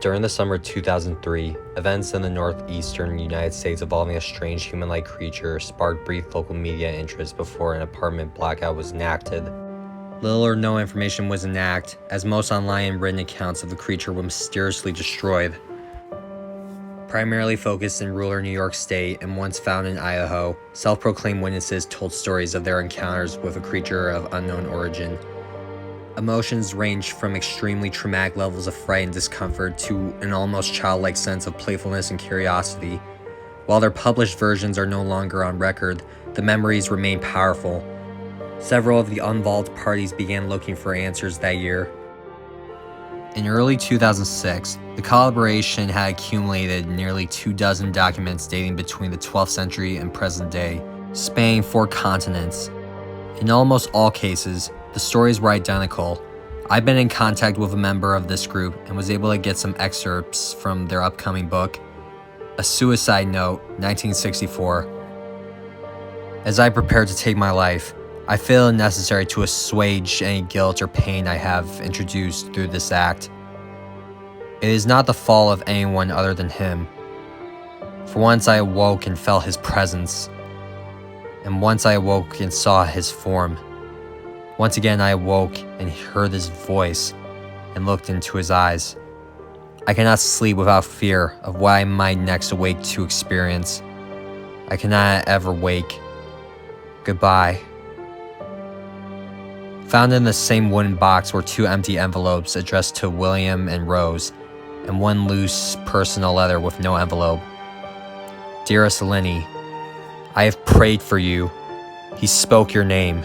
During the summer of 2003, events in the northeastern United States involving a strange human-like creature sparked brief local media interest before an apartment blackout was enacted. Little or no information was enacted, as most online and written accounts of the creature were mysteriously destroyed. Primarily focused in rural New York State and once found in Idaho, self-proclaimed witnesses told stories of their encounters with a creature of unknown origin. Emotions ranged from extremely traumatic levels of fright and discomfort to an almost childlike sense of playfulness and curiosity. While their published versions are no longer on record, the memories remain powerful. Several of the involved parties began looking for answers that year. In early 2006, the collaboration had accumulated nearly 24 documents dating between the 12th century and present day, spanning 4 continents. In almost all cases, the stories were identical. I've been in contact with a member of this group and was able to get some excerpts from their upcoming book, A Suicide Note, 1964. As I prepare to take my life, I feel it necessary to assuage any guilt or pain I have introduced through this act. It is not the fault of anyone other than him. For once I awoke and felt his presence, and once I awoke and saw his form. Once again I awoke and heard his voice and looked into his eyes. I cannot sleep without fear of what I might next awake to experience. I cannot ever wake. Goodbye. Found in the same wooden box were 2 empty envelopes addressed to William and Rose, and 1 loose personal letter with no envelope. Dearest Lenny, I have prayed for you. He spoke your name.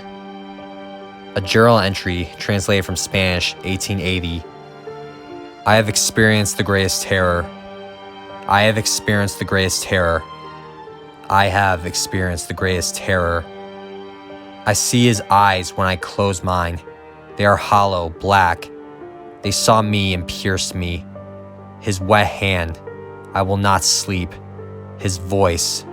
A journal entry translated from Spanish, 1880. I have experienced the greatest terror. I have experienced the greatest terror. I have experienced the greatest terror. I see his eyes when I close mine. They are hollow, black. They saw me and pierced me. His wet hand. I will not sleep. His voice.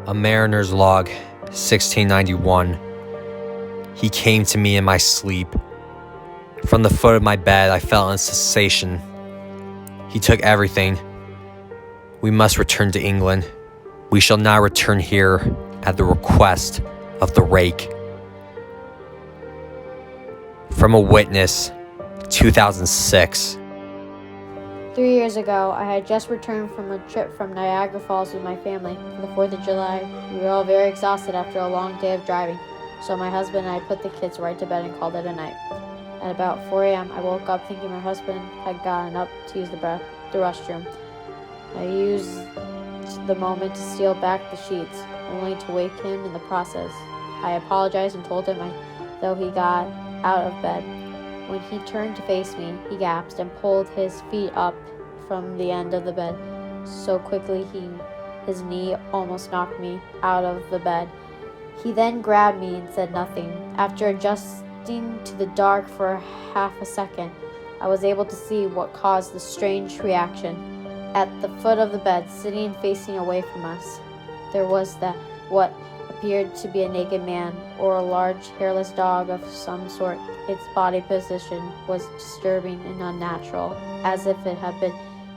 A Mariner's Log, 1691. He came to me in my sleep. From the foot of my bed I felt a sensation. He took everything. We must return to England. We shall not return here at the request of the Rake. From a witness, 2006. 3 years ago, I had just returned from a trip from Niagara Falls with my family for the 4th of July. We were all very exhausted after a long day of driving, so my husband and I put the kids right to bed and called it a night. At about 4 a.m., I woke up thinking my husband had gotten up to use the restroom. I used the moment to steal back the sheets, only to wake him in the process. I apologized and told him though he got out of bed. When he turned to face me, he gasped and pulled his feet up from the end of the bed so quickly his knee almost knocked me out of the bed. He then grabbed me and said nothing. After adjusting to the dark for half a second, I was able to see what caused the strange reaction. At the foot of the bed, sitting and facing away from us, there was what appeared to be a naked man or a large hairless dog of some sort. Its body position was disturbing and unnatural, as if it had been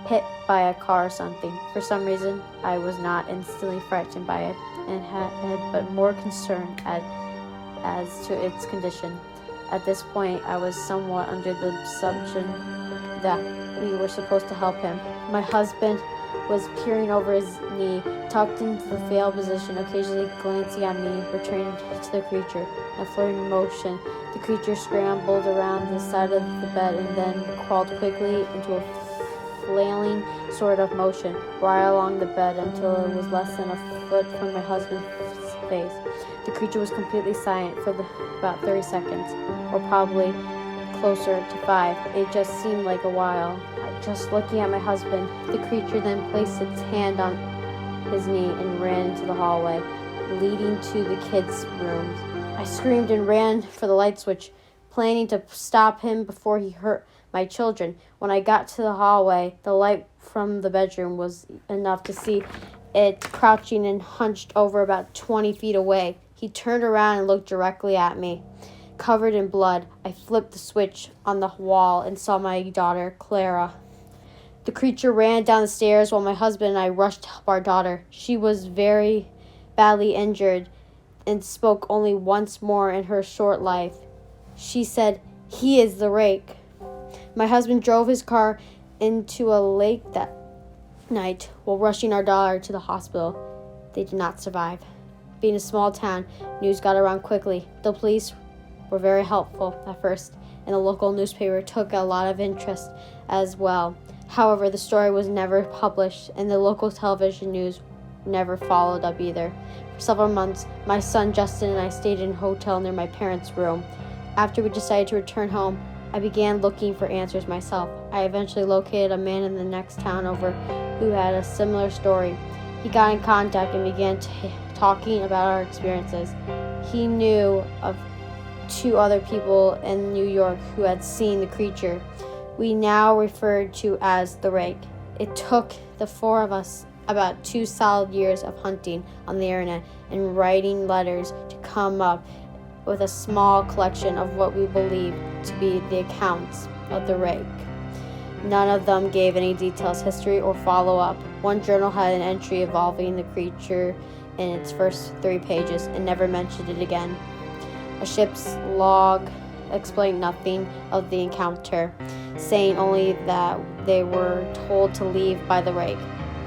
hit by a car or something. For some reason, I was not instantly frightened by it, and had but more concern as to its condition. At this point, I was somewhat under the assumption that we were supposed to help him. My husband was peering over his knee, tucked into the fetal position, occasionally glancing at me, returning to the creature. In a flirting motion, the creature scrambled around the side of the bed and then crawled quickly into a flailing sort of motion right along the bed until it was less than a foot from my husband's face. The creature was completely silent for about 30 seconds, or probably closer to 5. It just seemed like a while. Just looking at my husband, the creature then placed its hand on his knee and ran into the hallway, leading to the kids' rooms. I screamed and ran for the light switch, planning to stop him before he hurt my children. When I got to the hallway, the light from the bedroom was enough to see it crouching and hunched over about 20 feet away. He turned around and looked directly at me. covered in blood. I flipped the switch on the wall and saw my daughter, Clara. The creature ran down the stairs while my husband and I rushed to help our daughter. She was very badly injured and spoke only once more in her short life. She said, "He is the Rake." My husband drove his car into a lake that night while rushing our daughter to the hospital. They did not survive. Being a small town, news got around quickly. The police were very helpful at first, and the local newspaper took a lot of interest as well. However, the story was never published, and the local television news never followed up either. For several months, my son Justin and I stayed in a hotel near my parents' room. After we decided to return home, I began looking for answers myself. I eventually located a man in the next town over who had a similar story. He got in contact and began talking about our experiences. He knew of 2 other people in New York who had seen the creature we now referred to as the Rake. It took the 4 of us about 2 solid years of hunting on the internet and writing letters to come up with a small collection of what we believed to be the accounts of the Rake. None of them gave any details, history, or follow-up. One journal had an entry involving the creature in its first 3 pages and never mentioned it again. A ship's log explained nothing of the encounter, saying only that they were told to leave by the Rake.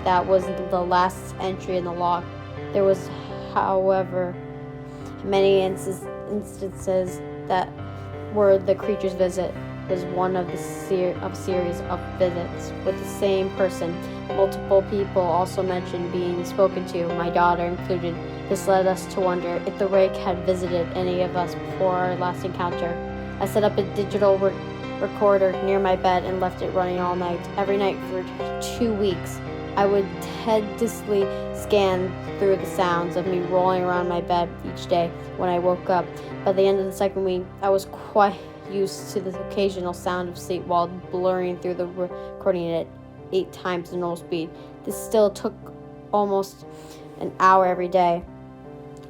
That was the last entry in the log. There was, however, many instances that were the creature's visit was one of the series of visits with the same person. Multiple people also mentioned being spoken to, my daughter included. This led us to wonder if the Rake had visited any of us before our last encounter. I set up a digital recorder near my bed and left it running all night. Every night for 2 weeks, I would tediously scan through the sounds of me rolling around my bed each day when I woke up. By the end of the second week, I was quite used to the occasional sound of sleep while blurring through the recording at 8 times the normal speed. This still took almost an hour every day.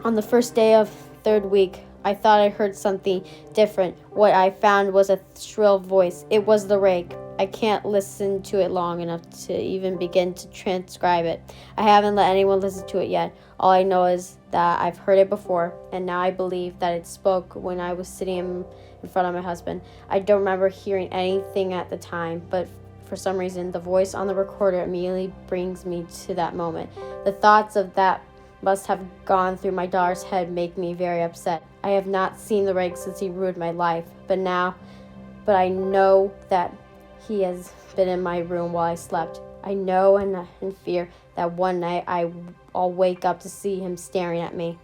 On the first day of 3rd week, I thought I heard something different. What I found was a shrill voice. It was the Rake. I can't listen to it long enough to even begin to transcribe it. I haven't let anyone listen to it yet. All I know is that I've heard it before, and now I believe that it spoke when I was sitting in front of my husband. I don't remember hearing anything at the time, but for some reason, the voice on the recorder immediately brings me to that moment. The thoughts of that must have gone through my daughter's head make me very upset. I have not seen the Rake since he ruined my life, but I know that he has been in my room while I slept. I know and in fear that one night I'll wake up to see him staring at me.